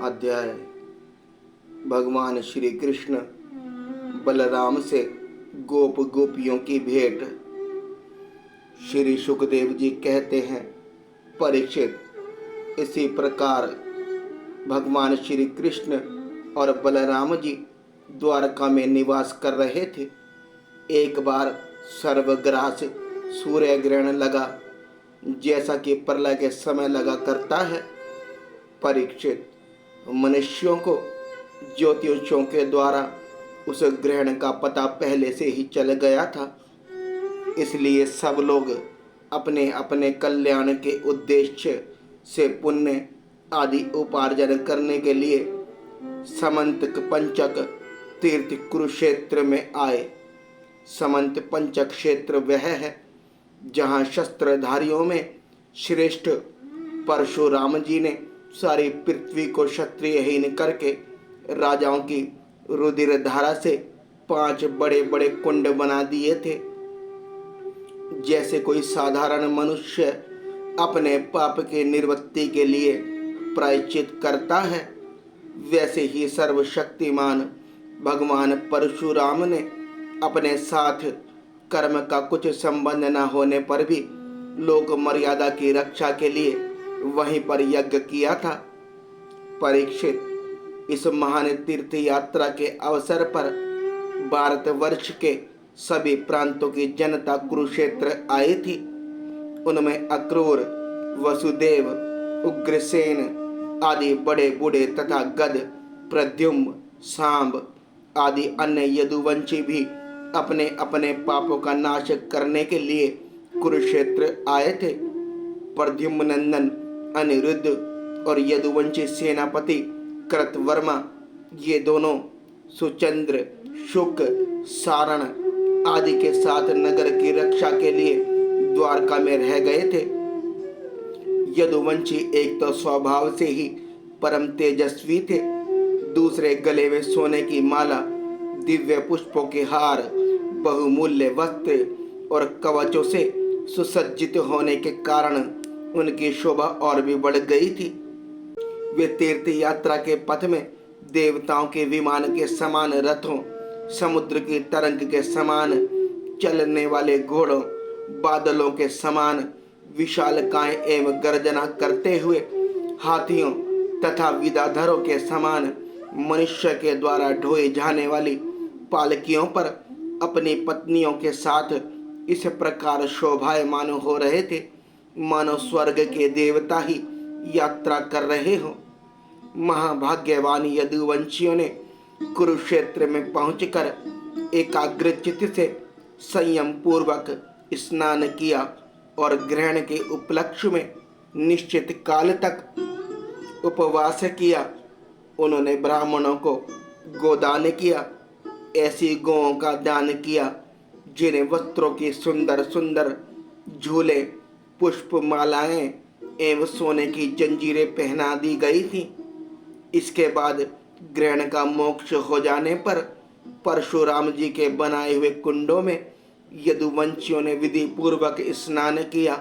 अध्याय। भगवान श्री कृष्ण बलराम से गोप गोपियों की भेंट। श्री सुखदेव जी कहते हैं, परीक्षित, इसी प्रकार भगवान श्री कृष्ण और बलराम जी द्वारका में निवास कर रहे थे। एक बार सर्वग्रास सूर्य ग्रहण लगा, जैसा कि प्रलय के समय लगा करता है। परीक्षित, मनुष्यों को ज्योतिषों के द्वारा उस ग्रहण का पता पहले से ही चल गया था, इसलिए सब लोग अपने अपने कल्याण के उद्देश्य से पुण्य आदि उपार्जन करने के लिए समंत पंचक तीर्थ कुरुक्षेत्र में आए। समंत पंचक क्षेत्र वह है जहाँ शस्त्रधारियों में श्रेष्ठ परशुराम जी ने सारी पृथ्वी को क्षत्रियहीन करके राजाओं की रुधिर धारा से 5 बड़े बड़े कुंड बना दिए थे। जैसे कोई साधारण मनुष्य अपने पाप के निवृत्ति के लिए प्रायश्चित करता है, वैसे ही सर्वशक्तिमान भगवान परशुराम ने अपने साथ कर्म का कुछ संबंध न होने पर भी लोक मर्यादा की रक्षा के लिए वहीं पर यज्ञ किया था। परीक्षित, इस महान तीर्थ यात्रा के अवसर पर भारतवर्ष के सभी प्रांतों की जनता कुरुक्षेत्र आई थी। उनमें अक्रूर, वसुदेव, उग्रसेन आदि बड़े बूढ़े तथा गद, प्रद्युम्न, सांब आदि अन्य यदुवंशी भी अपने अपने पापों का नाश करने के लिए कुरुक्षेत्र आए थे। प्रद्युम्न नंदन अनिरुद्ध और यदुवंशी सेनापति कृतवर्मा, ये दोनों सुचंद्र, शुक, सारण आदि के साथ नगर की रक्षा के लिए द्वारका में रह गए थे। यदुवंशी एक तो स्वभाव से ही परम तेजस्वी थे, दूसरे गले में सोने की माला, दिव्य पुष्पों के हार, बहुमूल्य वस्त्र और कवचों से सुसज्जित होने के कारण उनकी शोभा और भी बढ़ गई थी। वे तीर्थ यात्रा के पथ में देवताओं के विमान के समान रथों, समुद्र की तरंग के समान चलने वाले घोड़ों, बादलों के समान विशालकाय एवं गर्जना करते हुए हाथियों तथा विदाधरों के समान मनुष्य के द्वारा ढोई जाने वाली पालकियों पर अपनी पत्नियों के साथ इस प्रकार शोभायमान हो रहे थे, मानो स्वर्ग के देवता ही यात्रा कर रहे हो। महाभाग्यवान यदुवंशियों ने कुरुक्षेत्र में पहुंचकर एकाग्रचित्त से संयम पूर्वक स्नान किया और ग्रहण के उपलक्ष्य में निश्चित काल तक उपवास किया। उन्होंने ब्राह्मणों को गोदान किया, ऐसी गौओं का दान किया जिन्हें वस्त्रों की सुंदर सुंदर झूले, पुष्प मालाएं एवं सोने की जंजीरें पहना दी गई थी। इसके बाद ग्रहण का मोक्ष हो जाने पर परशुराम जी के बनाए हुए कुंडों में यदुवंशियों ने विधि पूर्वक स्नान किया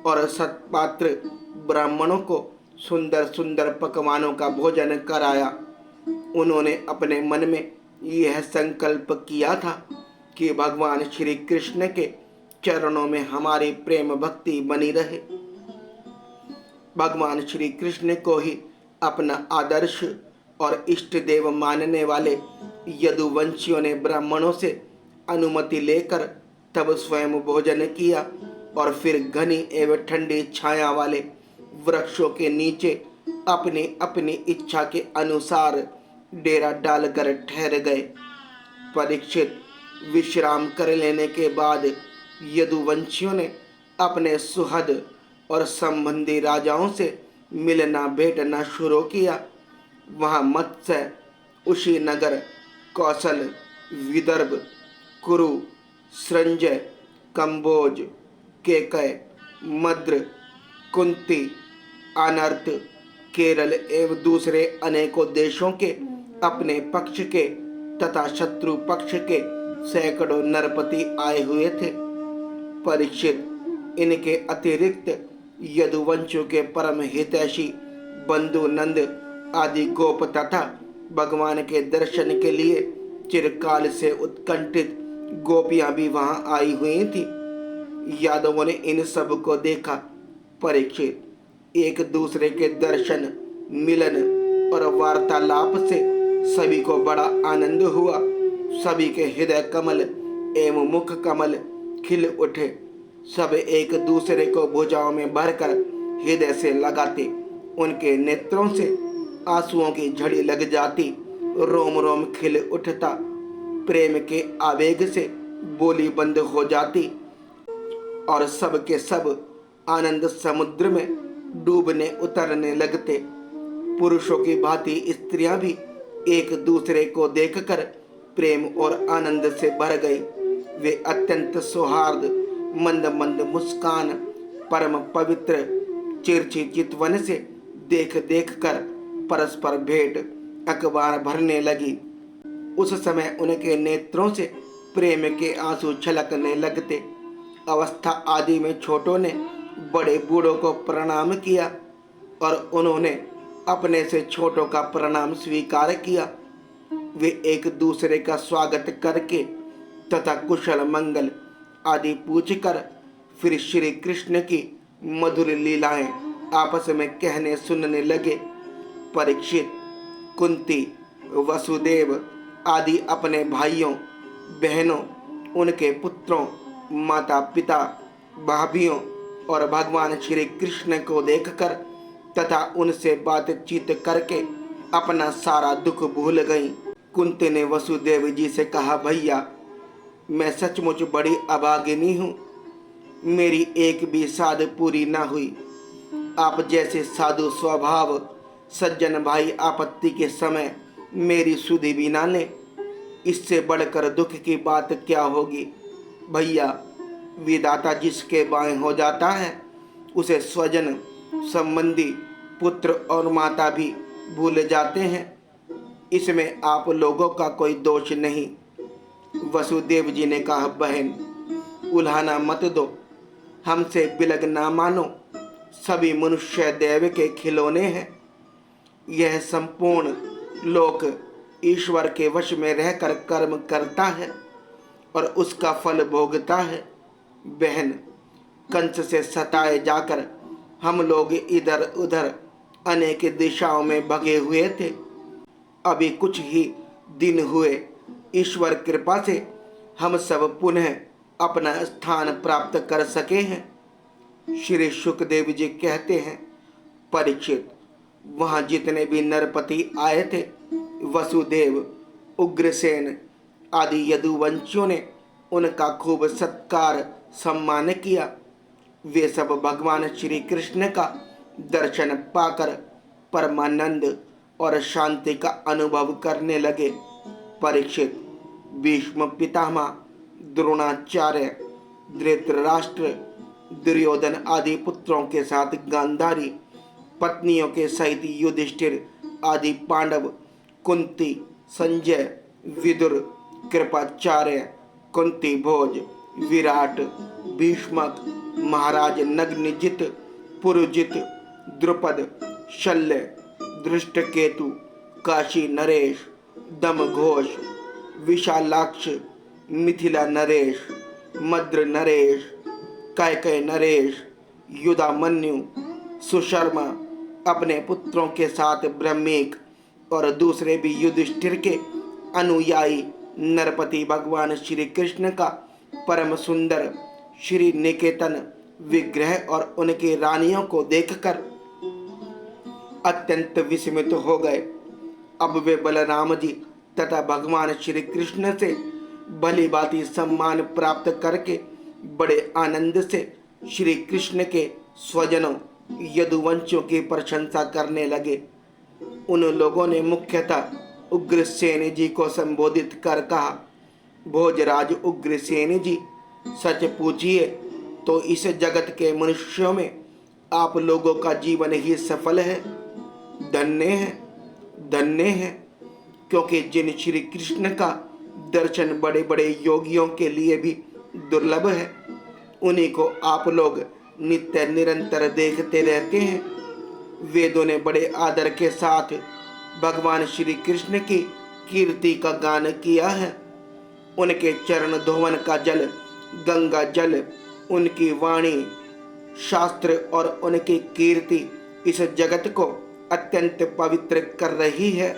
और सत्पात्र ब्राह्मणों को सुंदर सुंदर पकवानों का भोजन कराया। उन्होंने अपने मन में यह संकल्प किया था कि भगवान श्री कृष्ण के चरणों में हमारी प्रेम भक्ति बनी रहे। भगवान श्री कृष्ण को ही अपना आदर्श और इष्ट देव मानने वाले यदुवंशियों ने ब्राह्मणों से अनुमति लेकर तब स्वयं भोजन किया और फिर घनी एवं ठंडी छाया वाले वृक्षों के नीचे अपनी अपनी इच्छा के अनुसार डेरा डालकर ठहर गए। परीक्षित, विश्राम कर लेने के बाद यदुवंशियों ने अपने सुहद और संबंधी राजाओं से मिलना भेंटना शुरू किया। वहाँ मत्स्य, उशीनगर, कौशल, विदर्भ, कुरु, संजय, कंबोज, केकय, मद्र, कुंती, अनर्त, केरल एवं दूसरे अनेकों देशों के अपने पक्ष के तथा शत्रु पक्ष के सैकड़ों नरपति आए हुए थे। परीक्षित, इनके अतिरिक्त यदुवंशियों के परम हितैषी बंधु नंद आदि गोप तथा भगवान के दर्शन के लिए चिरकाल से उत्कंठित गोपियां भी वहां आई हुई थी। यादवों ने इन सब को देखा। परीक्षित, एक दूसरे के दर्शन, मिलन और वार्तालाप से सभी को बड़ा आनंद हुआ। सभी के हृदय कमल एवं मुख कमल खिल उठे। सब एक दूसरे को भुजाओं में भरकर हृदय से लगाते। उनके नेत्रों से आंसुओं की झड़ी लग जाती। रोम रोम खिल उठता। प्रेम के आवेग से बोली बंद हो जाती और सब के सब आनंद समुद्र में डूबने उतरने लगते। पुरुषों की भांति स्त्रियां भी एक दूसरे को देखकर प्रेम और आनंद से भर गई। वे अत्यंत सौहार्द, मंद मंद मुस्कान, परम पवित्र चिरची चितवन से देख देख कर परस्पर भेंट अखबार भरने लगी। उस समय उनके नेत्रों से प्रेम के आंसू छलकने लगते। अवस्था आदि में छोटों ने बड़े बूढ़ों को प्रणाम किया और उन्होंने अपने से छोटों का प्रणाम स्वीकार किया। वे एक दूसरे का स्वागत करके तथा कुशल मंगल आदि पूछकर फिर श्री कृष्ण की मधुर लीलाएं आपस में कहने सुनने लगे। परीक्षित, कुंती, वसुदेव आदि अपने भाइयों बहनों, उनके पुत्रों, माता पिता, भाभियों और भगवान श्री कृष्ण को देखकर तथा उनसे बातचीत करके अपना सारा दुख भूल गई। कुंती ने वसुदेव जी से कहा, भैया, मैं सचमुच बड़ी अभागिनी हूँ। मेरी एक भी साध पूरी ना हुई। आप जैसे साधु स्वभाव सज्जन भाई आपत्ति के समय मेरी सुधि भी ना ले। इससे बढ़कर दुख की बात क्या होगी। भैया, विधाता जिसके बाएं हो जाता है उसे स्वजन, संबंधी, पुत्र और माता भी भूल जाते हैं। इसमें आप लोगों का कोई दोष नहीं। वसुदेव जी ने कहा, बहन, उल्हाना मत दो, हमसे बिलग ना मानो। सभी मनुष्य देव के खिलौने हैं। यह संपूर्ण लोक ईश्वर के वश में रहकर कर्म करता है और उसका फल भोगता है। बहन, कंस से सताए जाकर हम लोग इधर उधर अनेक दिशाओं में भगे हुए थे। अभी कुछ ही दिन हुए ईश्वर कृपा से हम सब पुनः अपना स्थान प्राप्त कर सके हैं। श्री सुखदेव जी कहते हैं, परीक्षित, वहां जितने भी नरपति आए थे, वसुदेव, उग्रसेन आदि यदुवंशियों ने उनका खूब सत्कार सम्मान किया। वे सब भगवान श्री कृष्ण का दर्शन पाकर परमानंद और शांति का अनुभव करने लगे। परीक्षित, भीष्म पितामह, द्रोणाचार्य, धृतराष्ट्र, दुर्योधन आदि पुत्रों के साथ गांधारी, पत्नियों के सहित युधिष्ठिर आदि पांडव, कुंती, संजय, विदुर, कृपाचार्य, कुंती भोज, विराट, भीष्मक, महाराज नग्नजित, पुरुजित, द्रुपद, शल्य, दृष्टकेतु, काशी नरेश, दमघोष, विशालाक्ष, मिथिला नरेश, मद्र नरेश, कैकय नरेश, युधामन्यु, सुशर्मा अपने पुत्रों के साथ ब्रह्मीक और दूसरे भी युधिष्ठिर के अनुयायी नरपति भगवान श्री कृष्ण का परम सुंदर श्री निकेतन विग्रह और उनकी रानियों को देखकर अत्यंत विस्मित हो गए। अब वे बलराम जी तथा भगवान श्री कृष्ण से भली भांति सम्मान प्राप्त करके बड़े आनंद से श्री कृष्ण के स्वजनों यदुवंशियों की प्रशंसा करने लगे। उन लोगों ने मुख्यतः उग्रसेन जी को संबोधित कर कहा, भोजराज उग्रसेन जी, सच पूछिए तो इस जगत के मनुष्यों में आप लोगों का जीवन ही सफल है। धन्य है, धन्य है, क्योंकि जिन श्री कृष्ण का दर्शन बड़े बड़े योगियों के लिए भी दुर्लभ है, उन्हीं को आप लोग नित्य निरंतर देखते रहते हैं। वेदों ने बड़े आदर के साथ भगवान श्री कृष्ण की कीर्ति का गान किया है। उनके चरण धोवन का जल, गंगा जल, उनकी वाणी, शास्त्र और उनकी कीर्ति इस जगत को अत्यंत पवित्र कर रही है।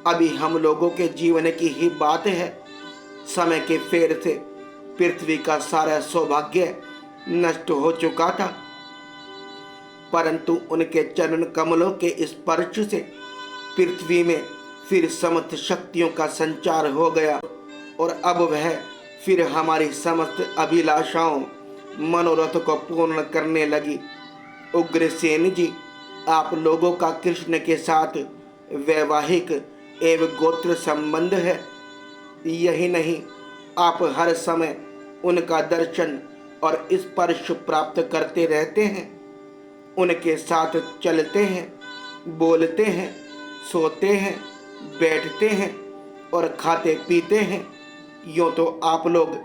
अभी हम लोगों के जीवन की ही बात है। समय के फेर से पृथ्वी का सारा सौभाग्य नष्ट हो चुका था, परंतु उनके चरण कमलों के स्पर्श से पृथ्वी में फिर समस्त शक्तियों का संचार हो गया और अब वह फिर हमारी समस्त अभिलाषाओं, मनोरथ को पूर्ण करने लगी। उग्रसेन जी, आप लोगों का कृष्ण के साथ वैवाहिक एवं गोत्र संबंध है। यही नहीं, आप हर समय उनका दर्शन और स्पर्श प्राप्त करते रहते हैं। उनके साथ चलते हैं, बोलते हैं, सोते हैं, बैठते हैं और खाते पीते हैं। यूँ तो आप लोग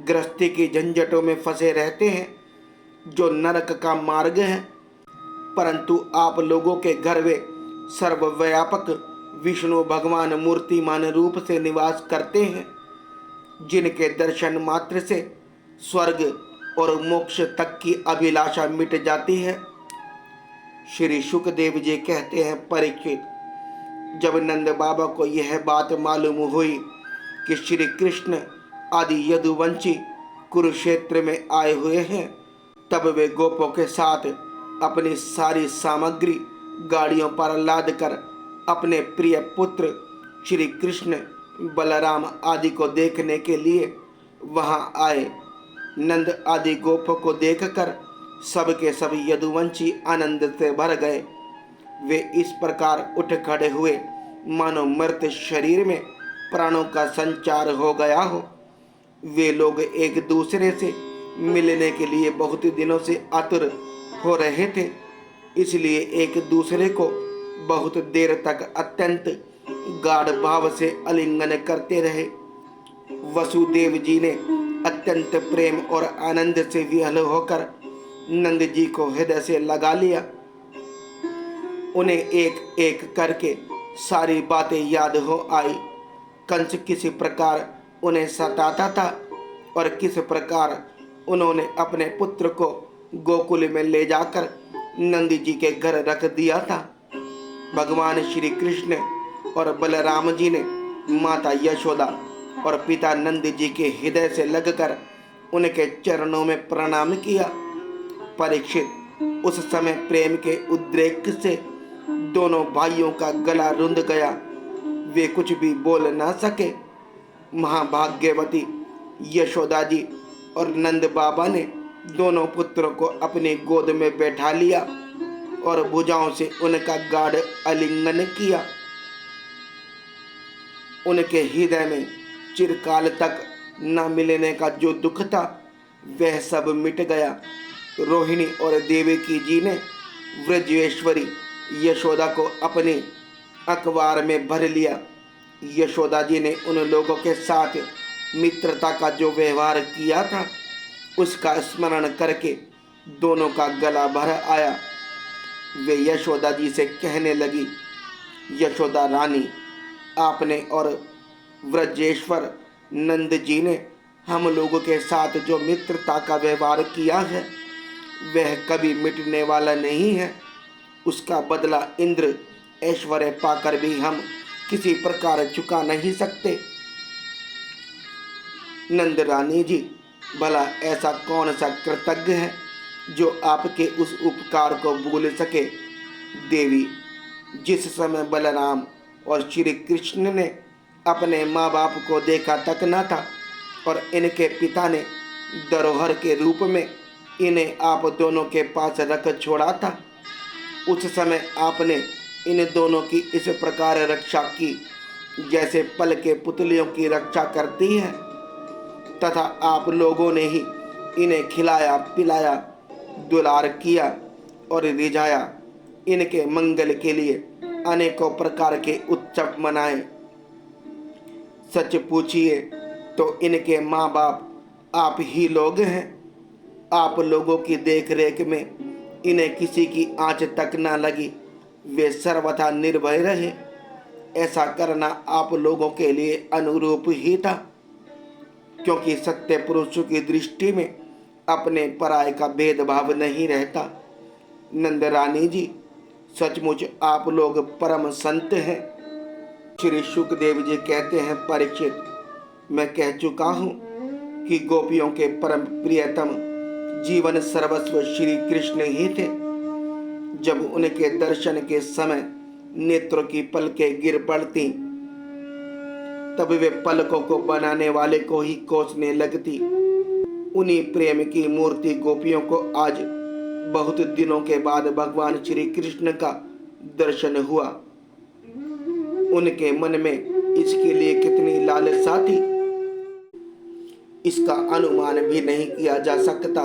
गृहस्थी की झंझटों में फंसे रहते हैं, जो नरक का मार्ग है, परंतु आप लोगों के घर वे सर्वव्यापक विष्णु भगवान मूर्तिमान रूप से निवास करते हैं, जिनके दर्शन मात्र से स्वर्ग और मोक्ष तक की अभिलाषा मिट जाती है। श्री सुखदेव जी कहते हैं, परीक्षित, जब नंद बाबा को यह बात मालूम हुई कि श्री कृष्ण आदि यदुवंशी कुरुक्षेत्र में आए हुए हैं, तब वे गोपों के साथ अपनी सारी सामग्री गाड़ियों पर लाद कर अपने प्रिय पुत्र श्री कृष्ण, बलराम आदि को देखने के लिए वहां आए। नंद आदि गोपों को देखकर सब के सब यदुवंशी आनंद से भर गए। वे इस प्रकार उठ खड़े हुए मानो मृत शरीर में प्राणों का संचार हो गया हो। वे लोग एक दूसरे से मिलने के लिए बहुत दिनों से आतुर हो रहे थे, इसलिए एक दूसरे को बहुत देर तक अत्यंत गाढ़ भाव से आलिंगन करते रहे। वसुदेव जी ने अत्यंत प्रेम और आनंद से विह्वल होकर नंद जी को हृदय से लगा लिया। उन्हें एक एक करके सारी बातें याद हो आई। कंस किस प्रकार उन्हें सताता था और किस प्रकार उन्होंने अपने पुत्र को गोकुल में ले जाकर नंद जी के घर रख दिया था। भगवान श्री कृष्ण और बलराम जी ने माता यशोदा और पिता नंद जी के हृदय से लगकर उनके चरणों में प्रणाम किया। परीक्षित, उस समय प्रेम के उद्रेक से दोनों भाइयों का गला रुंध गया। वे कुछ भी बोल ना सके। महाभाग्यवती यशोदा जी और नंद बाबा ने दोनों पुत्रों को अपनी गोद में बैठा लिया और भुजाओं से उनका गाढ़ आलिंगन किया। उनके हृदय में चिरकाल तक न मिलने का जो दुख था, वह सब मिट गया। रोहिणी और देवकी जी ने व्रजेश्वरी यशोदा को अपने अखबार में भर लिया। यशोदा जी ने उन लोगों के साथ मित्रता का जो व्यवहार किया था, उसका स्मरण करके दोनों का गला भर आया। वे यशोदा जी से कहने लगी, यशोदा रानी, आपने और व्रजेश्वर नंद जी ने हम लोगों के साथ जो मित्रता का व्यवहार किया है, वह कभी मिटने वाला नहीं है। उसका बदला इंद्र ऐश्वर्य पाकर भी हम किसी प्रकार चुका नहीं सकते। नंद रानी जी, भला ऐसा कौन सा कृतज्ञ है जो आपके उस उपकार को भूल सके। देवी, जिस समय बलराम और श्री कृष्ण ने अपने माँ बाप को देखा तक न था और इनके पिता ने धरोहर के रूप में इन्हें आप दोनों के पास रख छोड़ा था, उस समय आपने इन दोनों की इस प्रकार रक्षा की जैसे पल के पुतलियों की रक्षा करती है, तथा आप लोगों ने ही इन्हें खिलाया पिलाया, दुलार किया और रिझाया। इनके मंगल के लिए अनेकों प्रकार के उत्सव मनाए। सच पूछिए तो इनके माँ बाप आप ही लोग हैं। आप लोगों की देख रेख में इन्हें किसी की आंच तक न लगी। वे सर्वथा निर्भय रहे। ऐसा करना आप लोगों के लिए अनुरूप ही था, क्योंकि सत्य पुरुषों की दृष्टि में अपने पराये का भेदभाव नहीं रहता। नंद रानी जी, सचमुच आप लोग परम संत हैं। श्री सुखदेव जी कहते हैं, परीक्षित, मैं कह चुका हूँ कि गोपियों के परम प्रियतम जीवन सर्वस्व श्री कृष्ण ही थे। जब उनके दर्शन के समय नेत्रों की पलकें गिर पड़ती, तब वे पलकों को बनाने वाले को ही कोसने लगती। उन्हीं प्रेम की मूर्ति गोपियों को आज बहुत दिनों के बाद भगवान श्री कृष्ण का दर्शन हुआ। उनके मन में इसके लिए कितनी लालसा थी, इसका अनुमान भी नहीं किया जा सकता।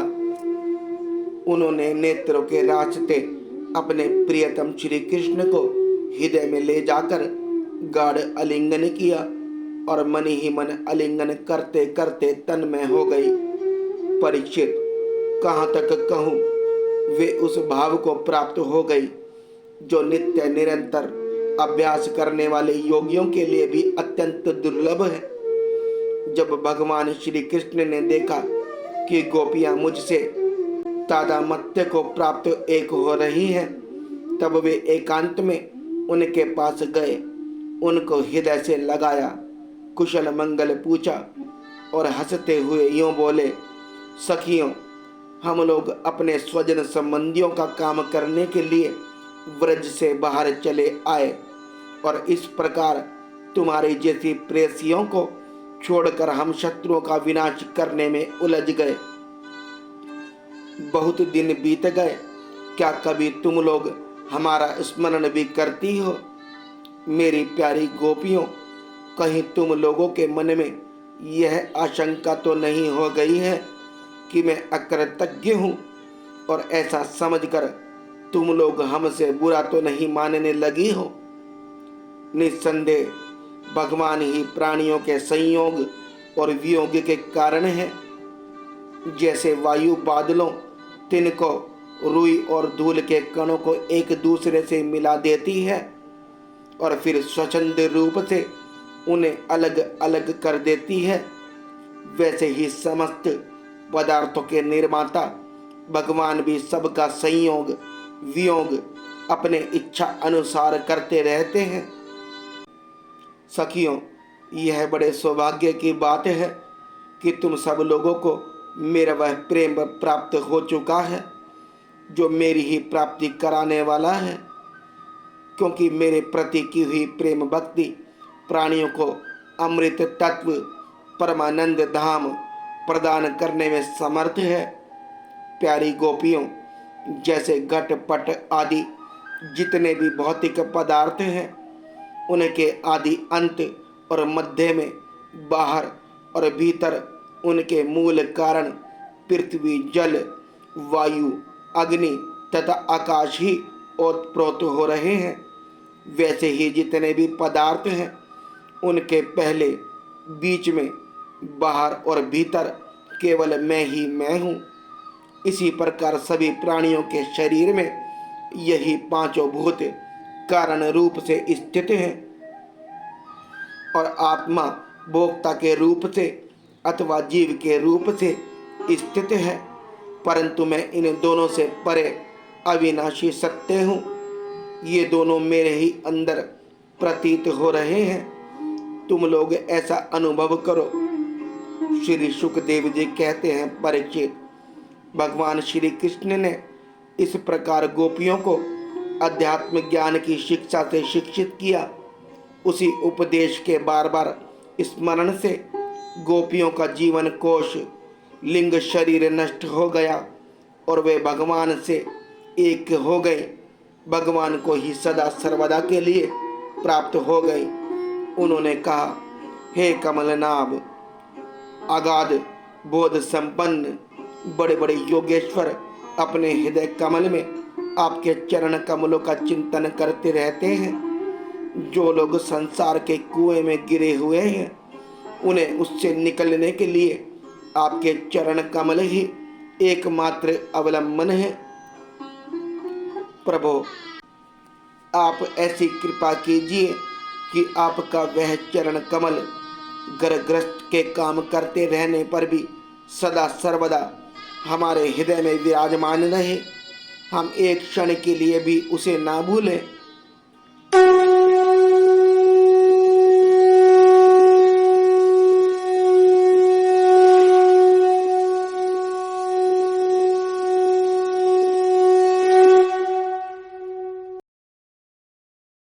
उन्होंने नेत्रों के रास्ते अपने प्रियतम श्री कृष्ण को हृदय में ले जाकर गाढ़ आलिंगन किया और मन ही मन आलिंगन करते करते तन्मय हो गई। परीक्षित, कहाँ तक कहूँ, वे उस भाव को प्राप्त हो गई जो नित्य निरंतर अभ्यास करने वाले योगियों के लिए भी अत्यंत दुर्लभ है। जब भगवान श्री कृष्ण ने देखा कि गोपियां मुझसे तादात्म्य को प्राप्त एक हो रही हैं, तब वे एकांत में उनके पास गए, उनको हृदय से लगाया, कुशल मंगल पूछा और हंसते हुए यूं बोले, सखियों, हम लोग अपने स्वजन संबंधियों का काम करने के लिए व्रज से बाहर चले आए और इस प्रकार तुम्हारी जैसी प्रेयसियों को छोड़कर हम शत्रुओं का विनाश करने में उलझ गए। बहुत दिन बीत गए, क्या कभी तुम लोग हमारा स्मरण भी करती हो? मेरी प्यारी गोपियों, कहीं तुम लोगों के मन में यह आशंका तो नहीं हो गई है कि मैं अकृतज्ञ हूँ और ऐसा समझकर तुम लोग हमसे बुरा तो नहीं मानने लगी हो? निस्संदेह भगवान ही प्राणियों के संयोग और वियोग के कारण है। जैसे वायु बादलों, तिनको, रुई और धूल के कणों को एक दूसरे से मिला देती है और फिर स्वच्छंद रूप से उन्हें अलग अलग कर देती है, वैसे ही समस्त पदार्थों के निर्माता भगवान भी सबका संयोग वियोग अपने इच्छा अनुसार करते रहते हैं। सखियों, यह बड़े सौभाग्य की बात है कि तुम सब लोगों को मेरा वह प्रेम प्राप्त हो चुका है जो मेरी ही प्राप्ति कराने वाला है, क्योंकि मेरे प्रति की हुई प्रेम भक्ति प्राणियों को अमृत तत्व परमानंद धाम प्रदान करने में समर्थ है। प्यारी गोपियों, जैसे घट पट आदि जितने भी भौतिक पदार्थ हैं, उनके आदि अंत और मध्य में, बाहर और भीतर उनके मूल कारण पृथ्वी, जल, वायु, अग्नि तथा आकाश ही ओतप्रोत हो रहे हैं, वैसे ही जितने भी पदार्थ हैं उनके पहले, बीच में, बाहर और भीतर केवल मैं ही मैं हूँ। इसी प्रकार सभी प्राणियों के शरीर में यही पांचों भूत कारण रूप से स्थित हैं और आत्मा भोक्ता के रूप से अथवा जीव के रूप से स्थित है, परंतु मैं इन दोनों से परे अविनाशी सत्य हूँ। ये दोनों मेरे ही अंदर प्रतीत हो रहे हैं। तुम लोग ऐसा अनुभव करो। श्री सुखदेव जी कहते हैं, परीक्षित, भगवान श्री कृष्ण ने इस प्रकार गोपियों को अध्यात्म ज्ञान की शिक्षा से शिक्षित किया। उसी उपदेश के बार बार स्मरण से गोपियों का जीवन कोश लिंग शरीर नष्ट हो गया और वे भगवान से एक हो गए, भगवान को ही सदा सर्वदा के लिए प्राप्त हो गए। उन्होंने कहा, हे कमलनाभ, अगाध बोध संपन्न बड़े बड़े योगेश्वर अपने हृदय कमल में आपके चरण कमलों का चिंतन करते रहते हैं। जो लोग संसार के कुएं में गिरे हुए हैं, उन्हें उससे निकलने के लिए आपके चरण कमल ही एकमात्र अवलंबन है। प्रभु, आप ऐसी कृपा कीजिए कि आपका वह चरण कमल ग्रस्त के काम करते रहने पर भी सदा सर्वदा हमारे हृदय में विराजमान रहे। हम एक क्षण के लिए भी उसे ना भूलें।